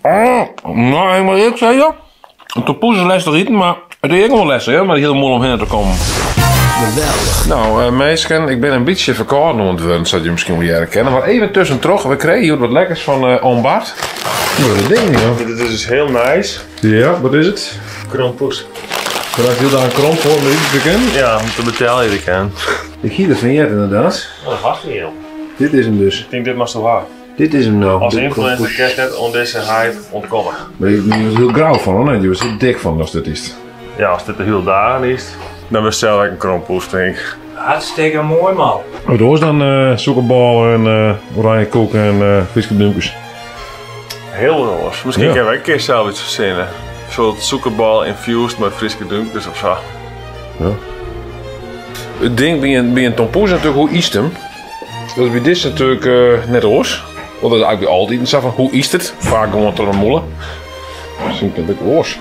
Oh, nou, helemaal eerlijk zei je. Een tompoes is lastig eten, maar het is ook wel lastig, hè, maar heel moeilijk om heen te komen. Geweldig. Nou, meisken, ik ben een beetje verkouden aan het worden, zoals je misschien wel herkennen. Maar even tussendoor, we kregen hier wat lekkers van Oom Bart. Wat een ding, joh. Dit is dus heel nice. Ja, wat is het? Krompoes. Krijg je daar een kromp voor om iets te kennen? Ja, om te betalen je kan. Ik zie dat van je inderdaad. Dat was niet heel. Dit is hem dus. Ik denk dit maar zo hard. Dit is hem nou. Als Dit influencer krompoes. kerst net aan deze hype ontkomen. Maar je was heel grauw van, hoor. Nee, je was heel dik van als dit is. Ja, als dit de heel dagen is, dan bestel ik een krompoes, denk ik. Hartstikke mooi, man. Oh, dat was dan sokkerbal en oranje koek en viskedumpjes. Heel anders. Misschien Ja. kunnen wij een keer zelf iets verzinnen. Een soort zoekerbal infused met friske dunkjes of zo. Ja. Het ding bij een tompoes natuurlijk, hoe is hem? Dat is bij dit natuurlijk net oors. Want dat is eigenlijk altijd zo van, hoe is het? Vaak gewoon tot een molen. Misschien kan het ook oors.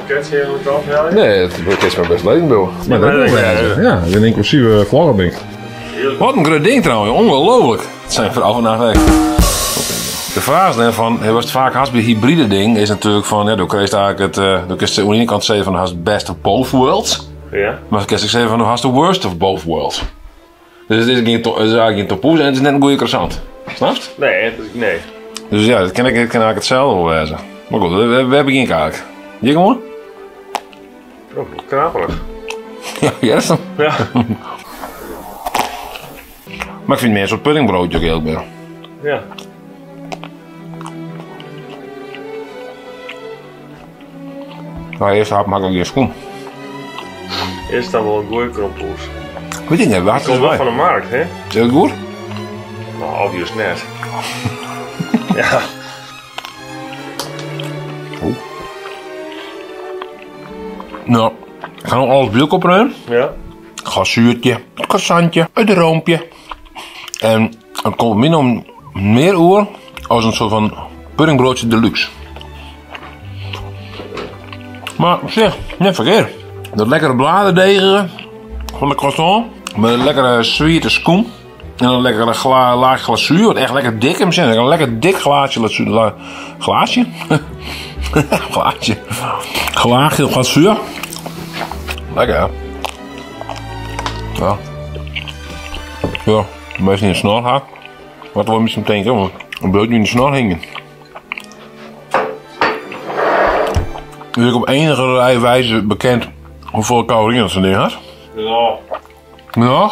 Kent je helemaal kant, ja? Nee, dat is mijn best leven, Bill. Maar dat maar is dat- wel ja, een inclusieve vlaggenbink. Wat een groot ding trouwens, ongelooflijk. Het zijn voor af en aan weg. De vraag is dan van, het was vaak haast bij hybride ding, is natuurlijk van, ja, dan kun je eigenlijk het, dan kun je aan de ene kant zeggen van, haast best of both worlds. Ja? Maar dan kun je zeggen van, haast the worst of both worlds. Dus het is eigenlijk geen tompoes en het is net een goede croissant. Snap je? Nee. Dus ja, dat kan eigenlijk hetzelfde wel wezen. Maar goed, we hebben geen kaak. Je gewoon? Oh, knapelig. Ja, yes. Ja. Maar ik vind meer een soort puddingbroodje ook heel veel. Ja. Nou, eerst hap makkelijk je schoen. Is dan wel een goeie krompoes. Weet je niet, wat is Komt wel het van de markt, hè? Is het goed? Nou, obvious net. Ja. Nou, ik ga nog alles bij elkaar opruimen. Ja. Glazuurtje, het croissantje, het roompje. En het komt min meer oor als een soort van puddingbroodje deluxe. Maar zeg, net verkeerd. Dat lekkere bladerdegen van de croissant. Met een lekkere sweete schoen. En een lekkere laag glazuur. Wat echt lekker dik in zin. Een lekker dik glaasje. Glaasje? Glaasje. Glaasje glazuur. Lekker, hè? Ja. Ja, meestal in de snor gaat. Wat wil je misschien denken, want een broodje in de snor hingen. Dus ik op enige wijze bekend hoeveel calorieën dat zo'n ding had. Ja. Ja?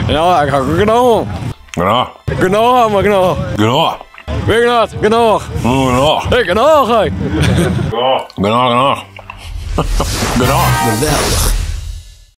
Ja, ik ga genoeg. Ja. Genoeg, maar genoeg. Ja. Weet je dat? Genoeg. Ja. Ik genoeg, hé. Ja. Ja. Ja. Geweldig.